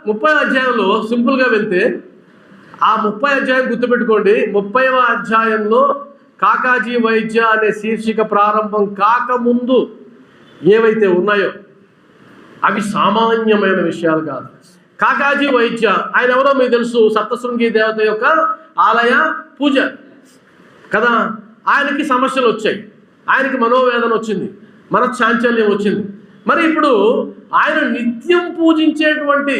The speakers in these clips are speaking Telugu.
30వ అధ్యాయంలో సింపుల్గా వెళ్తే ఆ 30 అధ్యాయం గుర్తుపెట్టుకోండి. 30వ అధ్యాయంలో కాకాజీ వైద్య అనే శీర్షిక ప్రారంభం కాకముందు ఏవైతే ఉన్నాయో అవి సామాన్యమైన విషయాలు కాదు. కాకాజీ వైద్య ఆయన ఎవరో మీకు తెలుసు, సప్తశృంగి దేవత యొక్క ఆలయ పూజ కదా. ఆయనకి సమస్యలు వచ్చాయి, ఆయనకి మనోవేదన వచ్చింది, మనశ్చాంచల్యం వచ్చింది. మరి ఇప్పుడు ఆయన నిత్యం పూజించేటువంటి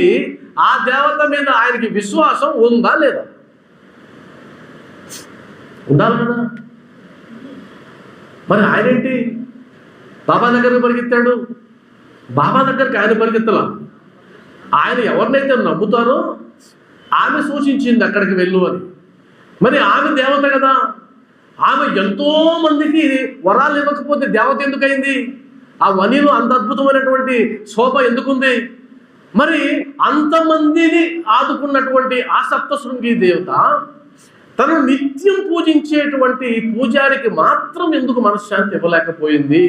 ఆ దేవత మీద ఆయనకి విశ్వాసం ఉందా లేదా? ఉండాలి కదా. మరి ఆయనేంటి బాబా దగ్గరికి పరిగెత్తాడు? బాబా దగ్గరికి ఆయన పరిగెత్తలా. ఆయన ఎవరినైతే నమ్ముతారో ఆమె సూచించింది అక్కడికి వెళ్ళు అని. మరి ఆమె దేవత కదా, ఆమె ఎంతో మందికి వరాలు ఇవ్వకపోతే దేవత ఎందుకైంది? ఆ వనిలో అంత అద్భుతమైనటువంటి శోభ ఎందుకుంది? మరి అంతమందిని ఆదుకున్నటువంటి ఆ సప్తశృంగి దేవత తను నిత్యం పూజించేటువంటి పూజారికి మాత్రం ఎందుకు మనశ్శాంతి ఇవ్వలేకపోయింది?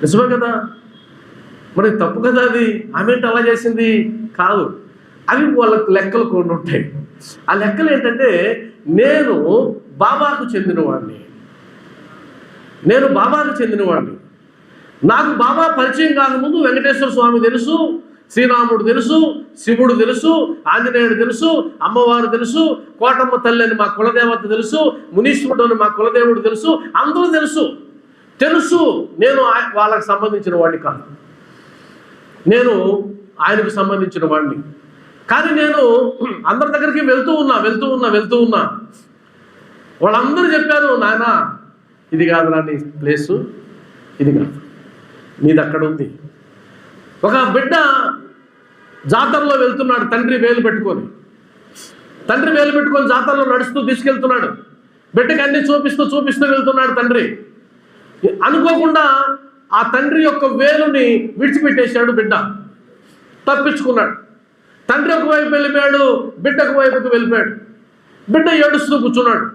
నిజమే కదా. మరి తప్పు కదా అది. ఆమె ఏంటి అలా చేసింది? కాదు, అవి వాళ్ళకి లెక్కలు కొన్ని ఉంటాయి. ఆ లెక్కలు ఏంటంటే, నేను బాబాకు చెందినవాడిని, నాకు బాబా పరిచయం కాకముందు వెంకటేశ్వర స్వామి తెలుసు, శ్రీరాముడు తెలుసు, శివుడు తెలుసు, ఆంజనేయుడు తెలుసు, అమ్మవారు తెలుసు, కోటమ్మ తల్లి అని మా కులదేవత తెలుసు, మునీశ్వరుడు అని మా కులదేవుడు తెలుసు, అందరూ తెలుసు. నేను వాళ్ళకి సంబంధించిన వాడిని కాదు, నేను ఆయనకు సంబంధించిన వాడిని. కానీ నేను అందరి దగ్గరికి వెళ్తూ ఉన్నా. వాళ్ళందరూ చెప్పారు, నాయన ఇది కాదు నా నీ ప్లేసు, ఇది కాదు, నీది అక్కడ ఉంది. ఒక బిడ్డ జాతరలో వెళ్తున్నాడు, తండ్రి వేలు పెట్టుకొని జాతరలో నడుస్తూ తీసుకెళ్తున్నాడు. బిడ్డకి అన్ని చూపిస్తూ వెళ్తున్నాడు తండ్రి. అనుకోకుండా ఆ తండ్రి యొక్క వేలుని విడిచిపెట్టేశాడు బిడ్డ, తప్పించుకున్నాడు. తండ్రి ఒకవైపు వెళ్ళిపోయాడు, బిడ్డ ఒకవైపుకి వెళ్ళిపోయాడు. బిడ్డ ఏడుస్తూ కూర్చున్నాడు,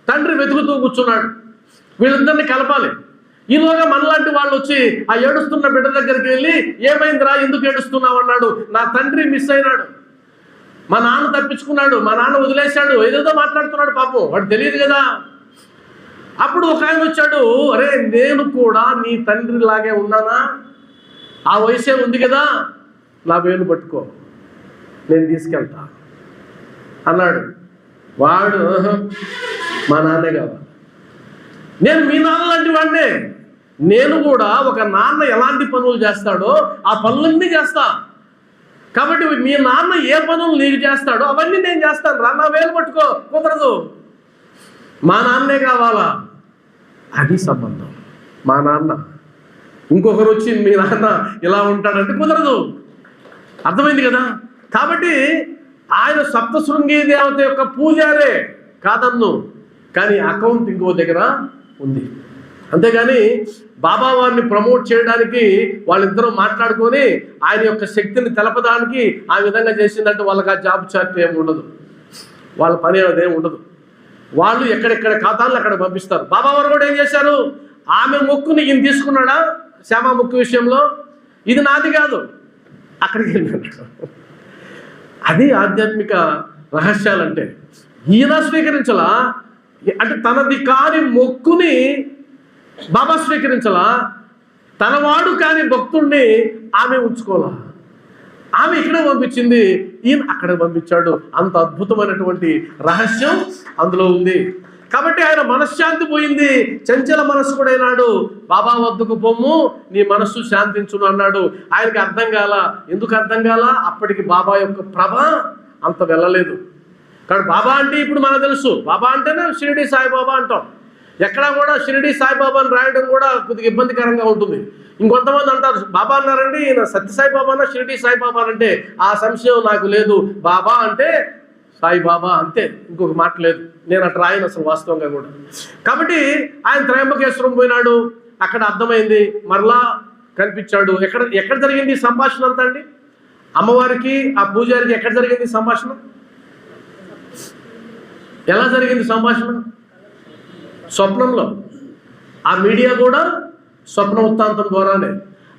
తండ్రి వెతుకుతూ కూర్చున్నాడు. వీళ్ళిద్దరిని కలపాలి. ఈలోగా మనలాంటి వాళ్ళు వచ్చి ఆ ఏడుస్తున్న బిడ్డ దగ్గరికి వెళ్ళి, ఏమైందిరా, ఎందుకు ఏడుస్తున్నావు అన్నాడు. నా తండ్రి మిస్ అయినాడు, మా నాన్న తప్పించుకున్నాడు, మా నాన్న వదిలేశాడు, ఏదేదో మాట్లాడుతున్నాడు. పాపం వాడు తెలియదు కదా. అప్పుడు ఒక ఆయన వచ్చాడు, అరే నేను కూడా నీ తండ్రి లాగే ఉన్నానా, ఆ వయసే ఉంది కదా, నా వేలు పట్టుకో, నేను తీసుకెళ్తా అన్నాడు. వాడు మా నాన్నే కావాలి, నేను మీ నాన్న లాంటి వాడినే, నేను కూడా ఒక నాన్న ఎలాంటి పనులు చేస్తాడో ఆ పనులన్నీ చేస్తా, కాబట్టి మీ నాన్న ఏ పనులు నీకు చేస్తాడో అవన్నీ నేను చేస్తాను రా, నా వేలు పట్టుకో. కుదరదు, మా నాన్నే కావాలా, అది సంబంధం. మా నాన్న ఇంకొకరు వచ్చి మీ నాన్న ఇలా ఉంటాడంటే కుదరదు. అర్థమైంది కదా. కాబట్టి ఆయన సప్తశృంగి దేవత యొక్క పూజారే కాదన్ను, కానీ అకౌంట్ ఇంకో దగ్గర ఉంది. అంతేగాని బాబా వారిని ప్రమోట్ చేయడానికి వాళ్ళిద్దరూ మాట్లాడుకొని ఆయన యొక్క శక్తిని తెలపడానికి ఆ విధంగా చేసిందంటే వాళ్ళకి ఆ జాబ్ చార్ట్ ఏమి ఉండదు, వాళ్ళ పని అదేమి ఉండదు. వాళ్ళు ఎక్కడెక్కడ ఖాతాలను అక్కడ పంపిస్తారు. బాబా వారు కూడా ఏం చేశారు, ఆమె మొక్కుని ఈయన తీసుకున్నాడా శ్యామ మొక్కు విషయంలో, ఇది నాది కాదు, అక్కడికి వెళ్ళాడు. అది ఆధ్యాత్మిక రహస్యాలంటే. ఈయన స్వీకరించలా, అంటే తనది కాని మొక్కుని బాబా స్వీకరించలా, తనవాడు కాని భక్తుడిని ఆమె ఉంచుకోవాలా. ఆమె ఇక్కడే పంపించింది, ఈయన అక్కడ పంపించాడు. అంత అద్భుతమైనటువంటి రహస్యం అందులో ఉంది. కాబట్టి ఆయన మనశ్శాంతి పోయింది, చంచల మనస్సు కూడా అయినాడు. బాబా వద్దకు పొమ్ము, నీ మనస్సు శాంతించును అన్నాడు. ఆయనకి అర్థం కాల. ఎందుకు అర్థం కాల? అప్పటికి బాబా యొక్క ప్రభ అంత వెళ్ళలేదు. కాబట్టి బాబా అంటే ఇప్పుడు మనకు తెలుసు, బాబా అంటేనే షిరిడి సాయిబాబా అంటాం. ఎక్కడా కూడా షిరిడి సాయిబాబా అని రాయడం కూడా కొద్దిగా ఇబ్బందికరంగా ఉంటుంది. ఇంకొంతమంది అంటారు, బాబా అన్నారండి ఈయన సత్యసాయిబాబానా షిరిడి సాయిబాబా అంటే, ఆ సంశయం నాకు లేదు. బాబా అంటే సాయిబాబా అంతే, ఇంకొక మాట లేదు. నేను అట్లా రాయను అసలు వాస్తవంగా కూడా. కాబట్టి ఆయన త్రయంబకేశ్వరం పోయినాడు, అక్కడ అర్థమైంది, మరలా కనిపించాడు. ఎక్కడ జరిగింది ఈ సంభాషణ అంతా అండి? అమ్మవారికి ఆ పూజారికి ఎక్కడ జరిగింది సంభాషణ? ఎలా జరిగింది సంభాషణ? స్వప్నంలో. ఆ మీడియా కూడా స్వప్న వృత్తాంతం ద్వారానే.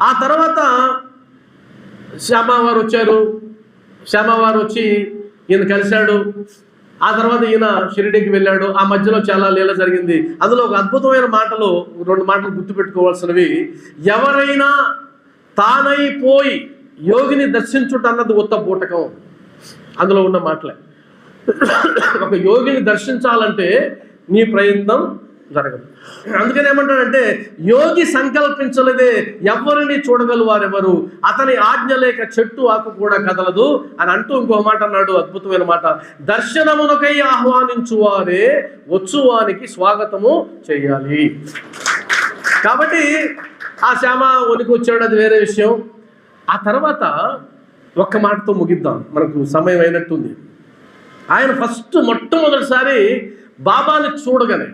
ఆ తర్వాత శ్యామవారు వచ్చారు, శ్యామవారు వచ్చి ఈయన కలిశాడు. ఆ తర్వాత ఈయన షిరిడీకి వెళ్ళాడు. ఆ మధ్యలో చాలా లీల జరిగింది. అందులో ఒక అద్భుతమైన మాటలు, 2 మాటలు గుర్తుపెట్టుకోవాల్సినవి. ఎవరైనా తానైపోయి యోగిని దర్శించుట అన్నది ఉత్త బూటకం. అందులో ఉన్న మాటలే. ఒక యోగిని దర్శించాలంటే నీ ప్రయత్నం జరగదు. అందుకని ఏమంటాడంటే, యోగి సంకల్పించలేదే ఎవరిని చూడగలవారెవరు, అతని ఆజ్ఞ లేక చెట్టు ఆకు కూడా కదలదు అని అంటూ ఇంకో మాట అన్నాడు, అద్భుతమైన మాట. దర్శనమునకై ఆహ్వానించువారే వచ్చువానికి స్వాగతము చేయాలి. కాబట్టి ఆ శ్యామ ఒనికి వచ్చాడు, అది వేరే విషయం. ఆ తర్వాత ఒక్క మాటతో ముగిద్దాం, మనకు సమయం అయినట్టుంది. ఆయన మొట్టమొదటిసారి బాబాని చూడగానే,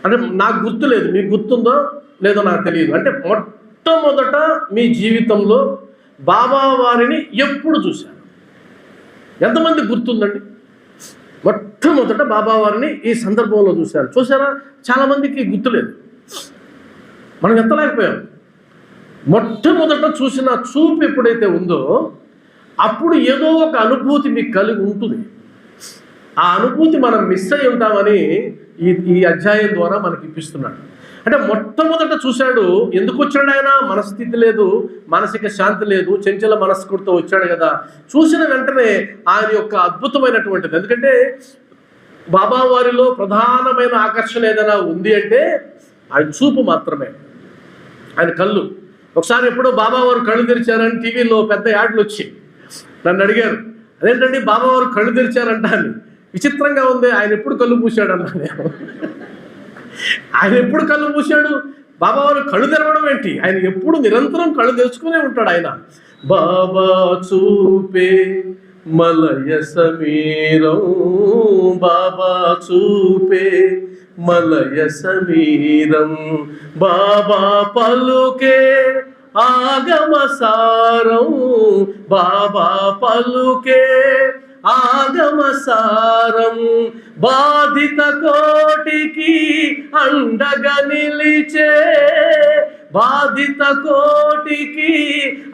అంటే నాకు గుర్తులేదు, మీకు గుర్తుందో లేదో నాకు తెలియదు, అంటే మొట్టమొదట మీ జీవితంలో బాబా వారిని ఎప్పుడు చూశారు? ఎంతమంది గుర్తుందండి? మొట్టమొదట బాబా వారిని ఈ సందర్భంలో చూసారా? చాలామందికి గుర్తులేదు. మనం ఎత్తలేకపోయాం. మొట్టమొదట చూసిన చూపు ఎప్పుడైతే ఉందో అప్పుడు ఏదో ఒక అనుభూతి మీకు కలిగి ఉంటుంది. ఆ అనుభూతి మనం మిస్ అయి ఉంటామని ఈ అధ్యాయం ద్వారా మనకి ఇప్పిస్తున్నాడు. అంటే మొట్టమొదట చూశాడు. ఎందుకు వచ్చాడు ఆయన? మనస్థితి లేదు, మానసిక శాంతి లేదు, చంచల మనస్కుడితో వచ్చాడు కదా. చూసిన వెంటనే ఆయన యొక్క అద్భుతమైనటువంటిది, ఎందుకంటే బాబా వారిలో ప్రధానమైన ఆకర్షణ ఏదైనా ఉంది అంటే ఆయన చూపు మాత్రమే, ఆయన కళ్ళు. ఒకసారి ఎప్పుడో బాబా వారు కళ్ళు తెరిచారని టీవీలో పెద్ద యాడ్లు వచ్చి నన్ను అడిగారు, అదేంటండి బాబా వారు కళ్ళు తెరిచారంట అని. విచిత్రంగా ఉంది, ఆయన ఎప్పుడు కళ్ళు మూసాడు అన్నా నేను. ఆయన ఎప్పుడు కళ్ళు మూసాడు? బాబా వారు కళ్ళు తెరవడం ఏంటి? ఆయన ఎప్పుడు నిరంతరం కళ్ళు తెరుచుకునే ఉంటాడు. ఆయన బాబా చూపే మలయ సమీరం, బాబా చూపే మలయ సమీరం, బాబా పలుకే ఆగమసారం, బాబా పలుకే ఆగమసారం, బాధిత కోటికి అండగా నిలిచే, బాధిత కోటికి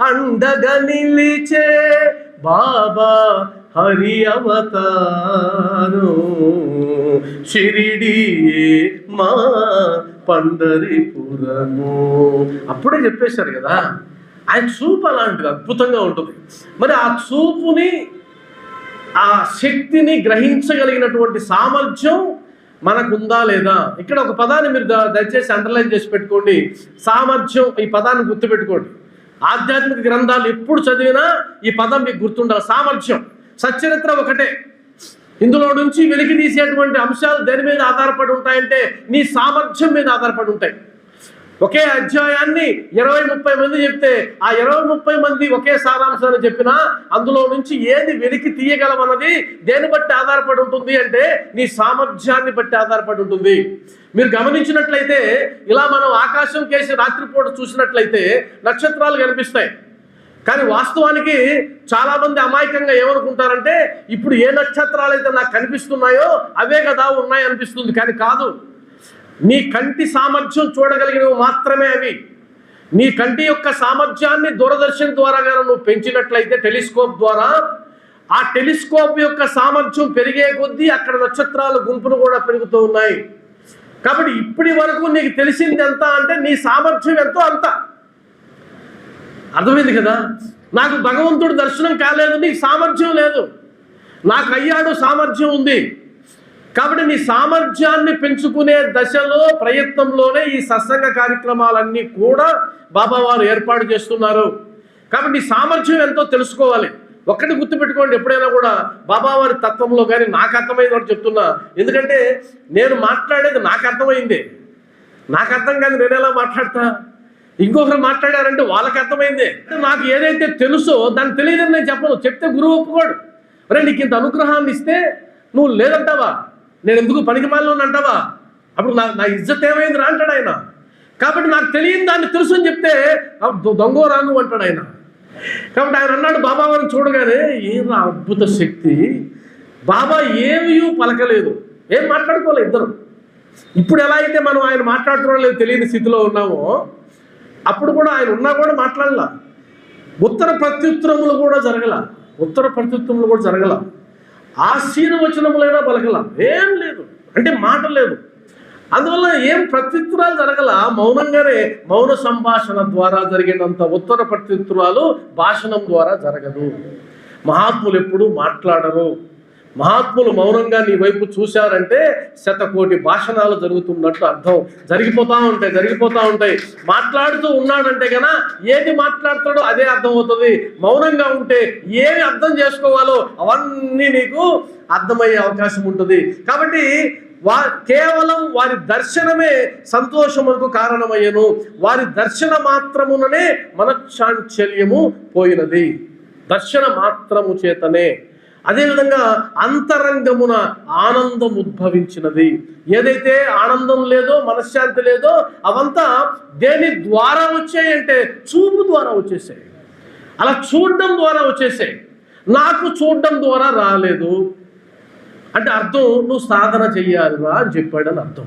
అండగా నిలిచే బాబా హరి అవతారం, షిరిడియే మా పండరిపురము. అప్పుడే చెప్పేశారు కదా. ఆయన చూపు అలాంటిది, అద్భుతంగా ఉంటుంది. మరి ఆ చూపుని, ఆ శక్తిని గ్రహించగలిగినటువంటి సామర్థ్యం మనకుందా లేదా? ఇక్కడ ఒక పదాన్ని మీరు దయచేసి అండర్లైన్ చేసి పెట్టుకోండి. సామర్థ్యం, ఈ పదాన్ని గుర్తుపెట్టుకోండి. ఆధ్యాత్మిక గ్రంథాలు ఎప్పుడు చదివినా ఈ పదం మీకు గుర్తుండాలి. సామర్థ్యం. సచ్చరిత్ర ఒకటే. ఇందులో నుంచి వెలికి తీసేటువంటి అంశాలు దేని మీద ఆధారపడి ఉంటాయంటే నీ సామర్థ్యం మీద ఆధారపడి ఉంటాయి. ఒకే అధ్యాయాన్ని 20-30 మంది చెప్తే ఆ 20-30 మంది ఒకే సారాంశాన్ని చెప్పినా అందులో నుంచి ఏది వెలికి తీయగలమన్నది దేని బట్టి ఆధారపడి ఉంటుంది అంటే నీ సామర్థ్యాన్ని బట్టి ఆధారపడి ఉంటుంది. మీరు గమనించినట్లయితే ఇలా మనం ఆకాశం కేసి రాత్రిపూట చూసినట్లయితే నక్షత్రాలు కనిపిస్తాయి. కానీ వాస్తవానికి చాలామంది అమాయకంగా ఏమనుకుంటారంటే ఇప్పుడు ఏ నక్షత్రాలు అయితే నాకు కనిపిస్తున్నాయో అవే కదా ఉన్నాయి అనిపిస్తుంది. కానీ కాదు. నీ కంటి సామర్థ్యం చూడగలిగినవి మాత్రమే అవి. నీ కంటి యొక్క సామర్థ్యాన్ని దూరదర్శన్ ద్వారా నువ్వు పెంచినట్లయితే, టెలిస్కోప్ ద్వారా, ఆ టెలిస్కోప్ యొక్క సామర్థ్యం పెరిగే కొద్దీ అక్కడ నక్షత్రాల గుంపులు కూడా పెరుగుతూ ఉన్నాయి. కాబట్టి ఇప్పటి వరకు నీకు తెలిసింది ఎంత అంటే నీ సామర్థ్యం ఎంతో అంత. అర్థమైంది కదా? నాకు భగవంతుడు దర్శనం కాలేదు, నీకు సామర్థ్యం లేదు. నాకు అయ్యాడు, సామర్థ్యం ఉంది. కాబట్టి నీ సామర్థ్యాన్ని పెంచుకునే దశలో, ప్రయత్నంలోనే ఈ సత్సంగ కార్యక్రమాలన్నీ కూడా బాబా వారు ఏర్పాటు చేస్తున్నారు. కాబట్టి నీ సామర్థ్యం ఎంతో తెలుసుకోవాలి. ఒక్కటి గుర్తుపెట్టుకోండి, ఎప్పుడైనా కూడా బాబావారి తత్వంలో కానీ నాకు అర్థమైంది అని చెప్తున్నా. ఎందుకంటే నేను మాట్లాడేది నాకు అర్థమైంది. నాకు అర్థం కాదు నేను ఎలా మాట్లాడతా? ఇంకొకరు మాట్లాడారంటే వాళ్ళకి అర్థమైంది. నాకు ఏదైతే తెలుసో దాన్ని తెలియదని నేను చెప్పను. చెప్తే గురువు ఒప్పుకోడు. అరే నీకు ఇంత అనుగ్రహాన్ని ఇస్తే నువ్వు లేదంటావా, నేను ఎందుకు పనికి మాలను అంటావా, అప్పుడు నా ఇజ్జత్ ఏమైంది రా అంటాడు ఆయన. కాబట్టి నాకు తెలియని దాన్ని తెలుసు అని చెప్తే దొంగోరాను అంటాడు ఆయన. కాబట్టి ఆయన అన్నాడు బాబావారిని చూడగానే, ఏం అద్భుత శక్తి. బాబా ఏమీ పలకలేదు, ఏం మాట్లాడుకోలేదు ఇద్దరు. ఇప్పుడు ఎలా అయితే మనం ఆయన మాట్లాడుతున్నా లేదు తెలియని స్థితిలో ఉన్నామో, అప్పుడు కూడా ఆయన ఉన్నా కూడా మాట్లాడలా. ఉత్తర ప్రత్యుత్తరములు కూడా జరగల. ఆశీర్వచనములైనా పలకల, ఏం లేదు, అంటే మాట లేదు. అందువల్ల ఏం ప్రత్యుత్తరాలు జరగల. మౌనంగానే మౌన సంభాషణ ద్వారా జరిగినంత ఉత్తర ప్రత్యుత్తరాలు భాషణం ద్వారా జరగదు. మహాత్ములు ఎప్పుడు మాట్లాడరు. మహాత్ములు మౌనంగా నీ వైపు చూశారంటే శతకోటి భాషణాలు జరుగుతున్నట్టు అర్థం. జరిగిపోతూ ఉంటాయి. మాట్లాడుతూ ఉన్నాడంటే కన్నా ఏది మాట్లాడతాడో అదే అర్థం అవుతుంది. మౌనంగా ఉంటే ఏమి అర్థం చేసుకోవాలో అవన్నీ నీకు అర్థమయ్యే అవకాశం ఉంటుంది. కాబట్టి కేవలం వారి దర్శనమే సంతోషమునకు కారణమయ్యను. వారి దర్శన మాత్రముననే మనశ్చాంచల్యము పోయినది. దర్శన మాత్రము చేతనే. అదేవిధంగా అంతరంగమున ఆనందం ఉద్భవించినది. ఏదైతే ఆనందం లేదో, మనశ్శాంతి లేదో అవంతా దేని ద్వారా వచ్చాయంటే చూపు ద్వారా వచ్చేసాయి. అలా చూడడం ద్వారా వచ్చేసాయి. నాకు చూడడం ద్వారా రాలేదు అంటే అర్థం నువ్వు సాధన చెయ్యాలిరా అని చెప్పాడని అర్థం.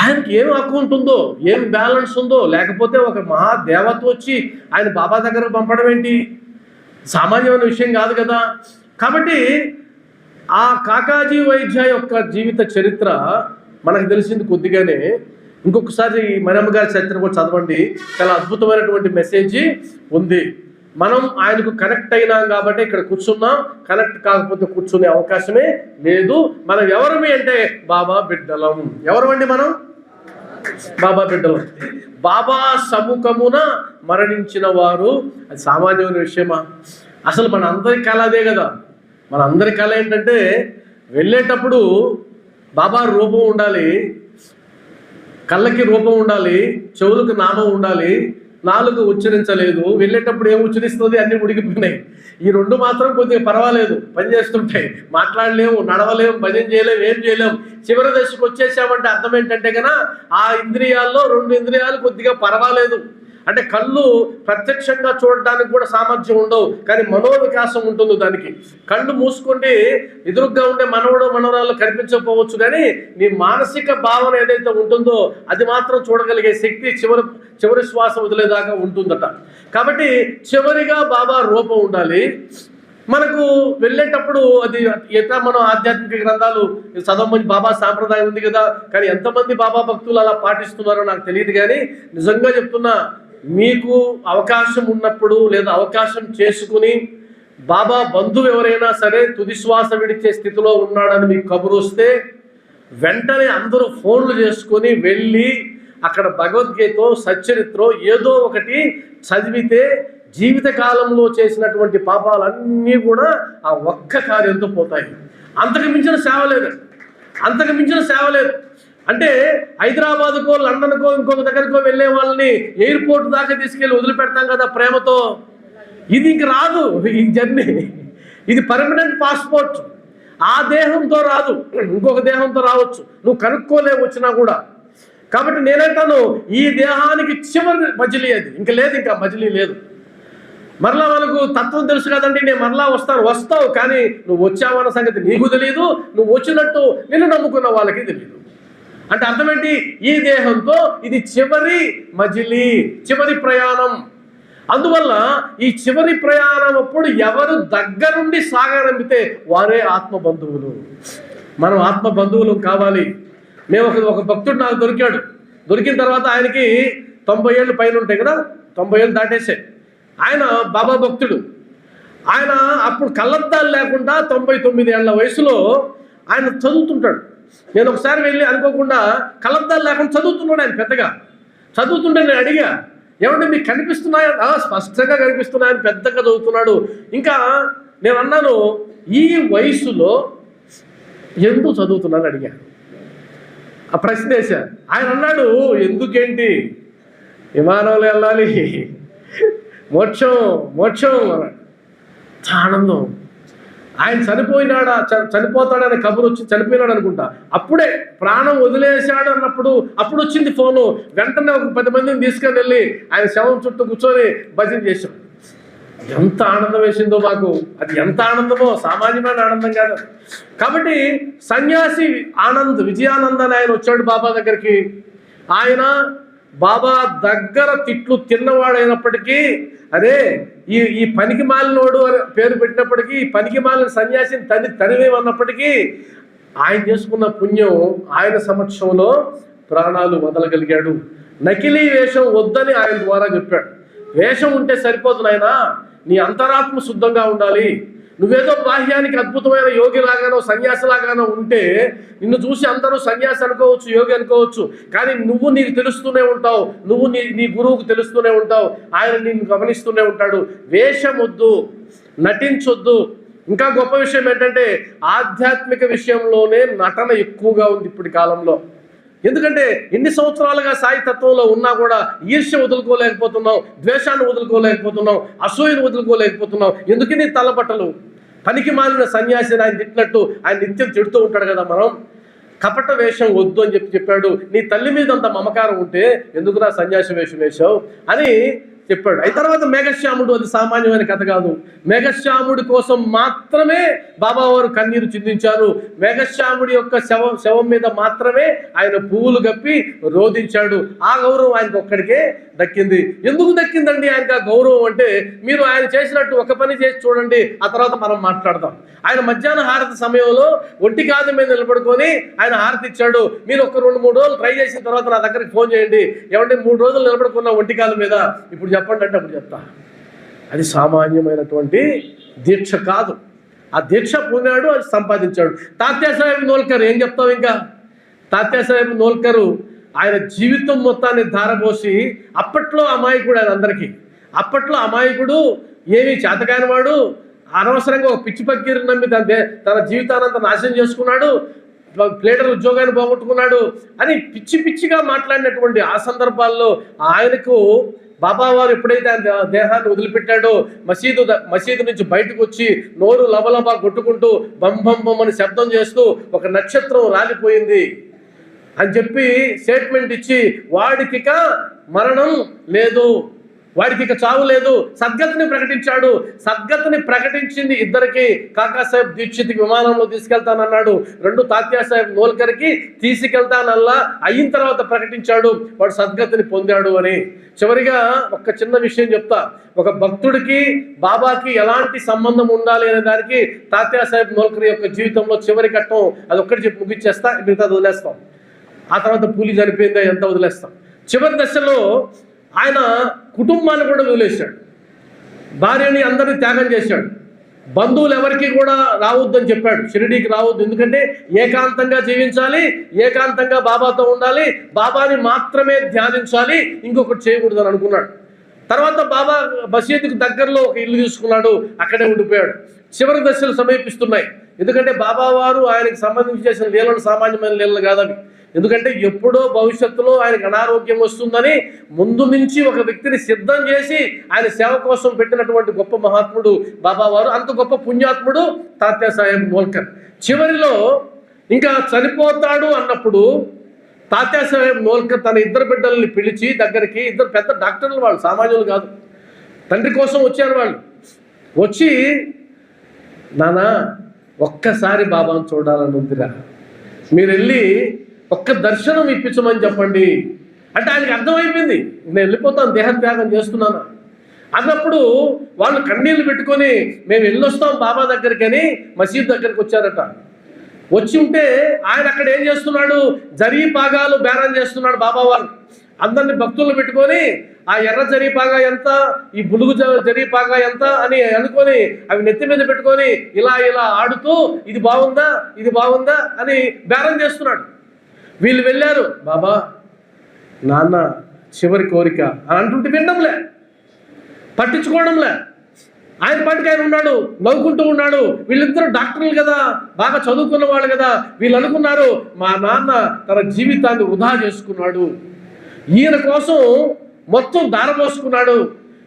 ఆయనకి ఏం అకౌంట్ ఉందో, ఏం బ్యాలెన్స్ ఉందో, లేకపోతే ఒక మహాదేవత వచ్చి ఆయన బాబా దగ్గరకు పంపడం ఏంటి? సామాన్యమైన విషయం కాదు కదా. కాబట్టి ఆ కాకాజీ వైద్య యొక్క జీవిత చరిత్ర మనకు తెలిసింది కొద్దిగానే. ఇంకొకసారి మనమ్మ గారి చరిత్ర కూడా చదవండి. చాలా అద్భుతమైనటువంటి మెసేజ్ ఉంది. మనం ఆయనకు కనెక్ట్ అయినాం కాబట్టి ఇక్కడ కూర్చున్నాం. కనెక్ట్ కాకపోతే కూర్చునే అవకాశమే లేదు. మనం ఎవరమి అంటే బాబా బిడ్డలం. ఎవరమండి మనం? బాబా బిడ్డలం. బాబా సముఖమున మరణించిన వారు. అది సామాన్యమైన విషయమా? అసలు మన అందరి కళ అదే కదా. మన అందరి కళ ఏంటంటే వెళ్ళేటప్పుడు బాబా రూపం ఉండాలి, కళ్ళకి రూపం ఉండాలి, చెవులకు నామం ఉండాలి, నాలుగు ఉచ్చరించలేదు, వెళ్ళేటప్పుడు ఏం ఉచ్చరిస్తుంది అన్నీ ఉడికిపోయినాయి. ఈ రెండు మాత్రం కొద్దిగా పర్వాలేదు, పనిచేస్తుంటాయి. మాట్లాడలేము, నడవలేము, భజన చేయలేము, ఏం చేయలేము. చివరి దశకు వచ్చేసామంటే అర్థం ఏంటంటే కన్నా ఆ ఇంద్రియాల్లో 2 ఇంద్రియాలు కొద్దిగా పర్వాలేదు. అంటే కళ్ళు ప్రత్యక్షంగా చూడడానికి కూడా సామర్థ్యం ఉండవు, కానీ మనోవికాసం ఉంటుంది దానికి. కళ్ళు మూసుకుంటే ఎదురుగ్గా ఉండే మనవడు మనవరాలు కనిపించకపోవచ్చు, కానీ నీ మానసిక భావన ఏదైతే ఉంటుందో అది మాత్రం చూడగలిగే శక్తి చివరి శ్వాస వదిలేదాకా ఉంటుందట. కాబట్టి చివరిగా బాబా రూపం ఉండాలి. మనకు వెళ్ళేటప్పుడు అది మనం ఆధ్యాత్మిక గ్రంథాలు చదవమని బాబా సాంప్రదాయం ఉంది కదా. కానీ ఎంతమంది బాబా భక్తులు అలా పాటిస్తున్నారో నాకు తెలియదు. కానీ నిజంగా చెప్తున్నా, మీకు అవకాశం ఉన్నప్పుడు లేదా అవకాశం చేసుకుని బాబా బంధువు ఎవరైనా సరే తుది శ్వాస విడిచే స్థితిలో ఉన్నాడని మీకు కబురు వస్తే వెంటనే అందరూ ఫోన్లు చేసుకొని వెళ్ళి అక్కడ భగవద్గీత, సచ్చరిత్రో ఏదో ఒకటి చదివితే జీవితకాలంలో చేసినటువంటి పాపాలన్నీ కూడా ఆ ఒక్క కార్యంతో పోతాయి. అంతకు మించిన సేవ లేదు. అంటే హైదరాబాద్కో, లండన్కో, ఇంకొక దగ్గరకో వెళ్ళే వాళ్ళని ఎయిర్పోర్ట్ దాకా తీసుకెళ్ళి వదిలిపెడతాం కదా ప్రేమతో. ఇది ఇంక రాదు ఈ జర్నీ. ఇది పర్మనెంట్ పాస్పోర్ట్. ఆ దేహంతో రాదు, ఇంకొక దేహంతో రావచ్చు. నువ్వు కనుక్కోలేవు వచ్చినా కూడా. కాబట్టి నేనంటాను, ఈ దేహానికి చివరి మజిలీ అది. ఇంక లేదు, ఇంకా మజిలీ లేదు. మరలా మనకు తత్వం తెలుసు కదండి, నేను మరలా వస్తావు, కానీ నువ్వు వచ్చావన్న సంగతి నీకు తెలియదు, నువ్వు వచ్చినట్టు నిన్ను నమ్ముకున్న వాళ్ళకి తెలియదు. అంటే అర్థం ఏంటి? ఈ దేహంతో ఇది చివరి మజిలీ, చివరి ప్రయాణం. అందువల్ల ఈ చివరి ప్రయాణం అప్పుడు ఎవరు దగ్గరుండి సాగనంపితే వారే ఆత్మబంధువులు. మనం ఆత్మబంధువులు కావాలి. మేము ఒక భక్తుడు నాకు దొరికిన తర్వాత ఆయనకి 90 ఏళ్ళు పైన ఉంటాయి కదా, 90 ఏళ్ళు దాటేసాయి. ఆయన బాబా భక్తుడు. ఆయన అప్పుడు కళ్ళద్దాలు లేకుండా 99 ఏళ్ల వయసులో ఆయన చదువుతుంటాడు. నేను ఒకసారి వెళ్ళి అనుకోకుండా కళ్ళద్దాలు లేకుండా చదువుతున్నాడు. ఆయన పెద్దగా చదువుతుంటే నేను అడిగా, ఏమంటే మీకు కనిపిస్తున్నాయా? స్పష్టంగా కనిపిస్తున్నాయని పెద్దగా చదువుతున్నాడు. ఇంకా నేను అన్నాను, ఈ వయసులో ఎందుకు చదువుతున్నాను అడిగా. ఆ ప్రశ్న వేశా. ఆయన అన్నాడు, ఎందుకేంటి, విమానంలో వెళ్ళాలి, మోక్షం అన్నాడు. ఆనందం. ఆయన చనిపోతాడని కబురు వచ్చి చనిపోయినాడు అనుకుంటా. అప్పుడే ప్రాణం వదిలేశాడు అన్నప్పుడు అప్పుడు వచ్చింది ఫోను. వెంటనే ఒక 10 మందిని తీసుకొని వెళ్ళి ఆయన శవం చుట్టూ కూర్చొని భజన చేశాం. ఎంత ఆనందం వేసిందో మాకు. అది ఎంత ఆనందమో, సామాన్యమైన ఆనందం కాదు. కాబట్టి సన్యాసి విజయానంద్ ఆయన వచ్చాడు బాబా దగ్గరికి. ఆయన బాబా దగ్గర తిట్లు తిన్నవాడైనప్పటికీ, అరే ఈ పనికి మాలినోడు అని పేరు పెట్టినప్పటికీ, ఈ పనికి మాలిన సన్యాసిని తనివేమన్నప్పటికీ ఆయన చేసుకున్న పుణ్యం ఆయన సమక్షంలో ప్రాణాలు వదలగలిగాడు. నకిలీ వేషం వద్దని ఆయన ద్వారా చెప్పాడు. వేషం ఉంటే సరిపోదు నాయనా, నీ అంతరాత్మ శుద్ధంగా ఉండాలి. నువ్వేదో బాహ్యానికి అద్భుతమైన యోగిలాగానో సన్యాసిలాగానో ఉంటే నిన్ను చూసి అందరూ సన్యాసి అనుకోవచ్చు, యోగి అనుకోవచ్చు, కానీ నువ్వు నీకు తెలుస్తూనే ఉంటావు, నువ్వు నీ గురువుకు తెలుస్తూనే ఉంటావు, ఆయన నిన్ను గమనిస్తూనే ఉంటాడు. వేషం వద్దు, నటించొద్దు. ఇంకా గొప్ప విషయం ఏంటంటే ఆధ్యాత్మిక విషయంలోనే నటన ఎక్కువగా ఉంది ఇప్పటి కాలంలో. ఎందుకంటే ఎన్ని సంవత్సరాలుగా సాయి తత్వంలో ఉన్నా కూడా ఈర్ష్య వదులుకోలేకపోతున్నాం, ద్వేషాన్ని వదులుకోలేకపోతున్నాం, అసూయను వదులుకోలేకపోతున్నాం. ఎందుకు నీ తలబట్టలు? పనికి మాలిన సన్యాసిని ఆయన తిట్టినట్టు ఆయన నిత్యం తిడుతూ ఉంటాడు కదా. మనం కపట వేషం వద్దు అని చెప్పాడు. నీ తల్లి మీద అంత మమకారం ఉంటే ఎందుకురా సన్యాసి వేషం వేశావు అని చెప్పాడు. అయిన తర్వాత మేఘశ్యాముడు, అది సామాన్యమైన కథ కాదు. మేఘశ్యాముడి కోసం మాత్రమే బాబావారు కన్నీరు చిందించారు. మేఘశ్యాముడి యొక్క శవం మీద మాత్రమే ఆయన పువ్వులు కప్పి రోధించాడు. ఆ గౌరవం ఆయనకు ఒక్కడికే దక్కింది. ఎందుకు దక్కిందండి ఆయనకు ఆ గౌరవం అంటే, మీరు ఆయన చేసినట్టు ఒక పని చేసి చూడండి, ఆ తర్వాత మనం మాట్లాడదాం. ఆయన మధ్యాహ్న హారతి సమయంలో ఒంటి కాదు మీద నిలబడుకొని ఆయన హారతి ఇచ్చాడు. మీరు ఒక 2-3 రోజులు ట్రై చేసిన తర్వాత నా దగ్గరికి ఫోన్ చేయండి, ఏమంటే 3 రోజులు నిలబడుకున్న ఒంటి కాలు మీద, ఇప్పుడు చెప్పండి అంటే అప్పుడు చెప్తా. అది సామాన్యమైనటువంటి దీక్ష కాదు. ఆ దీక్ష పొందాడు, అది సంపాదించాడు. తాత్యాసాహెబ్ నోల్కర్ ఏం చెప్తావు ఇంకా? తాత్యాసాహెబ్ నోల్కరు ఆయన జీవితం మొత్తాన్ని ధారపోసి, అప్పట్లో అమాయకుడు ఆయన అందరికీ. అప్పట్లో అమాయకుడు, ఏమీ చేతకానివాడు, అనవసరంగా ఒక పిచ్చి పక్కీరు నమ్మి తన జీవితానంతా నాశనం చేసుకున్నాడు, ప్లేటర్ ఉద్యోగాన్ని పోగొట్టుకున్నాడు అని పిచ్చి పిచ్చిగా మాట్లాడినటువంటి ఆ సందర్భాల్లో ఆయనకు బాబావారు ఎప్పుడైతే ఆయన దేహాన్ని వదిలిపెట్టాడో మసీదు నుంచి బయటకు వచ్చి నోరు లబలబా కొట్టుకుంటూ బం బం బం అని శబ్దం చేస్తూ ఒక నక్షత్రం రాలిపోయింది అని చెప్పి స్టేట్మెంట్ ఇచ్చి, వాడికిక మరణం లేదు, వాడికి ఇక చావు లేదు, సద్గతిని ప్రకటించాడు. సద్గతిని ప్రకటించింది ఇద్దరికి. కాకాసాహెబ్ దీక్షిత్కి విమానంలో తీసుకెళ్తానన్నాడు, 2 తాత్యాసాహెబ్ నోల్కర్కి తీసుకెళ్తానల్లా అయిన తర్వాత ప్రకటించాడు వాడు సద్గతిని పొందాడు అని. చివరిగా ఒక చిన్న విషయం చెప్తా. ఒక భక్తుడికి బాబాకి ఎలాంటి సంబంధం ఉండాలి అనే దానికి తాత్యాసాహెబ్ నోల్కర్ యొక్క జీవితంలో చివరి ఘట్టం అది ఒక్కటి చెప్పి ముగించేస్తా, మిగతా వదిలేస్తాం. ఆ తర్వాత పూలి చనిపోయిందా ఎంత వదిలేస్తాం. చివరి దశలో ఆయన కుటుంబాన్ని కూడా వదిలేశాడు, భార్యని అందరినీ త్యాగం చేశాడు, బంధువులు ఎవరికి కూడా రావద్దని చెప్పాడు, షిరిడీకి రావద్దు, ఎందుకంటే ఏకాంతంగా జీవించాలి, ఏకాంతంగా బాబాతో ఉండాలి, బాబాని మాత్రమే ధ్యానించాలి, ఇంకొకటి చేయకూడదని అనుకున్నాడు. తర్వాత బాబా మసీదుకు దగ్గరలో ఒక ఇల్లు తీసుకున్నాడు, అక్కడే ఉండిపోయాడు. చివరి దశలు సమీపిస్తున్నాయి. ఎందుకంటే బాబావారు ఆయనకు సంబంధించి చేసిన లీలలు సామాన్యమైన లీలలు కాదవి. ఎందుకంటే ఎప్పుడో భవిష్యత్తులో ఆయనకు అనారోగ్యం వస్తుందని ముందు నుంచి ఒక వ్యక్తిని సిద్ధం చేసి ఆయన సేవ కోసం పెట్టినటువంటి గొప్ప మహాత్ముడు బాబావారు. అంత గొప్ప పుణ్యాత్ముడు తాత్యాసాహెబ్ నోల్కర్. చివరిలో ఇంకా చనిపోతాడు అన్నప్పుడు తాత్యాసాహెబ్ నోల్కర్ తన 2 బిడ్డల్ని పిలిచి దగ్గరికి, 2 పెద్ద డాక్టర్లు, వాళ్ళు సామాన్యులు కాదు, తండ్రి కోసం వచ్చారు. వాళ్ళు వచ్చి, నానా ఒక్కసారి బాబాను చూడాలని ఉందిరా, మీరు వెళ్ళి ఒక్క దర్శనం ఇప్పించమని చెప్పండి అంటే ఆయనకి అర్థమైపోయింది, నేను వెళ్ళిపోతాను, దేహత్యాగం చేస్తున్నాను అన్నప్పుడు వాళ్ళు కన్నీళ్ళు పెట్టుకొని మేము వెళ్ళొస్తాం బాబా దగ్గరికి అని మసీద్ దగ్గరికి వచ్చారట. వచ్చి ఉంటే ఆయన అక్కడ ఏం చేస్తున్నాడు, జరీ పాగాలు బేరం చేస్తున్నాడు బాబావారు. అందరిని భక్తులను పెట్టుకొని ఆ ఎర్ర జరీపాగా ఎంత, ఈ బులుగు జరీపాగా ఎంత అని అనుకొని అవి నెత్తి మీద పెట్టుకొని ఇలా ఇలా ఆడుతూ ఇది బాగుందా ఇది బాగుందా అని బేరం చేస్తున్నాడు. వీళ్ళు వెళ్ళారు, బాబా నాన్న చివరి కోరిక అని అంటుంటే వినడంలే, పట్టించుకోవడంలే. ఆయన పాటికి ఆయన ఉన్నాడు, నవ్వుకుంటూ ఉన్నాడు. వీళ్ళిద్దరూ డాక్టర్లు కదా, బాగా చదువుకున్న వాళ్ళు కదా. వీళ్ళు అనుకున్నారు మా నాన్న తన జీవితాన్ని వృధా చేసుకున్నాడు, ఈయన కోసం మొత్తం దారపోసుకున్నాడు,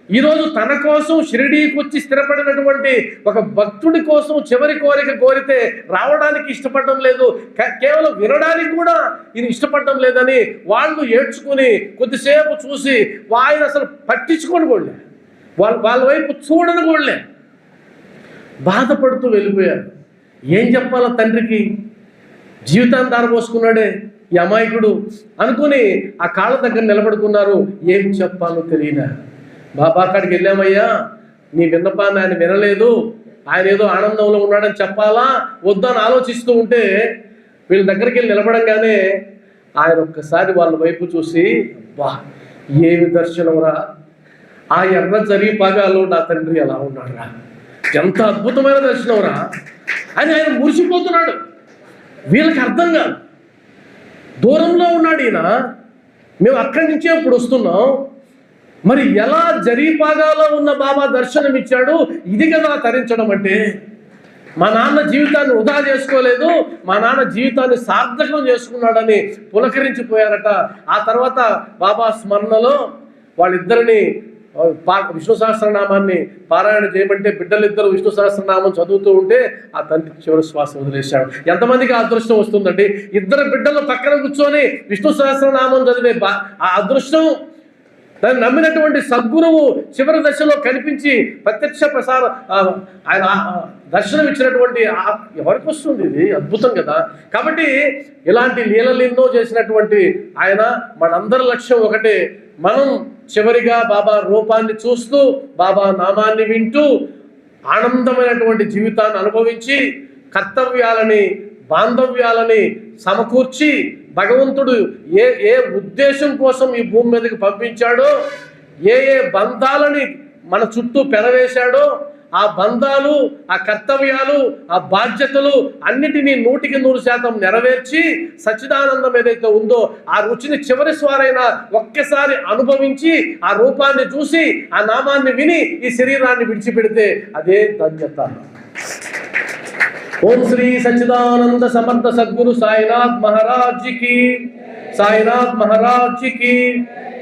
ఈరోజు తన కోసం షిరిడీకి వచ్చి స్థిరపడినటువంటి ఒక భక్తుడి కోసం చివరి కోరిక కోరితే రావడానికి ఇష్టపడడం లేదు, కేవలం వినడానికి కూడా ఈయన ఇష్టపడడం లేదని వాళ్ళు ఏడ్చుకుని కొద్దిసేపు చూసి ఆయన అసలు పట్టించుకొని కూడా వాళ్ళ వైపు చూడని కూడా బాధపడుతూ వెళ్ళిపోయారు. ఏం చెప్పాలా తండ్రికి, జీవితాన్ని దారపోసుకున్నాడే, ఈ అమాయకుడు అనుకుని ఆ కాళ్ళ దగ్గర నిలబడుకున్నారు. ఏం చెప్పాలో తెలియదా. బాబా కాడికి వెళ్ళామయ్యా, నీ విన్నపాన్ని ఆయన వినలేదు, ఆయన ఏదో ఆనందంలో ఉన్నాడని చెప్పాలా వద్దని ఆలోచిస్తూ ఉంటే వీళ్ళ దగ్గరికి వెళ్ళి నిలబడంగానే ఆయన ఒక్కసారి వాళ్ళ వైపు చూసి, అబ్బా ఏమి దర్శనంరా, ఆ ఎర్ర జరీ పాగాలో నా తండ్రి ఎలా ఉన్నాడురా, ఎంత అద్భుతమైన దర్శనంరా అని ఆయన మురిసిపోతున్నాడు. వీళ్ళకి అర్థం కాదు, దూరంలో ఉన్నాడు ఈయన, మేము అక్కడి నుంచే ఇప్పుడు వస్తున్నాం, మరి ఎలా జరీపాగాలో ఉన్న బాబా దర్శనం ఇచ్చాడు, ఇది కదా తరించడం అంటే. మా నాన్న జీవితాన్ని వృధా చేసుకోలేదు, మా నాన్న జీవితాన్ని సార్థకం చేసుకున్నాడని పులకరించిపోయారట. ఆ తర్వాత బాబా స్మరణలో వాళ్ళిద్దరిని విష్ణు సహస్రనామాన్ని పారాయణ చేయమంటే బిడ్డలిద్దరు విష్ణు సహస్రనామం చదువుతూ ఉంటే ఆ తండ్రి చివరి శ్వాస వదిలేశాడు. ఎంతమందికి ఆ అదృష్టం వస్తుందండి? ఇద్దరు బిడ్డలు పక్కన కూర్చొని విష్ణు సహస్రనామం చదివే ఆ అదృష్టం దాన్ని నమ్మినటువంటి సద్గురువు చివరి దశలో కనిపించి ప్రత్యక్ష ఆయన దర్శనం ఇచ్చినటువంటి ఎవరికి వస్తుంది? ఇది అద్భుతం కదా. కాబట్టి ఇలాంటి లీలలు ఎన్నో చేసినటువంటి ఆయన, మనందరి లక్ష్యం ఒకటే, మనం చివరిగా బాబా రూపాన్ని చూస్తూ బాబా నామాన్ని వింటూ ఆనందమైనటువంటి జీవితాన్ని అనుభవించి కర్తవ్యాలని బాంధవ్యాలని సమకూర్చి భగవంతుడు ఏ ఉద్దేశం కోసం ఈ భూమి మీదకి పంపించాడో, ఏ బంధాలని మన చుట్టూ పెనవేశాడో, ఆ బంధాలు, ఆ కర్తవ్యాలు, ఆ బాధ్యతలు అన్నిటినీ 100% నెరవేర్చి సచ్చిదానందం ఏదైతే ఉందో ఆ రుచిని చివరి స్వారైనా ఒక్కసారి అనుభవించి ఆ రూపాన్ని చూసి ఆ నామాన్ని విని ఈ శరీరాన్ని విడిచిపెడితే అదే ధన్యత. ఓం శ్రీ సచ్చిదానంద సమర్థ సద్గురు సాయినాథ్ మహారాజ్ కి, సాయినాథ్ మహారాజ్ కి,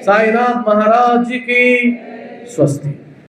సాయినాథ్ మహారాజ్ కి స్వస్తి.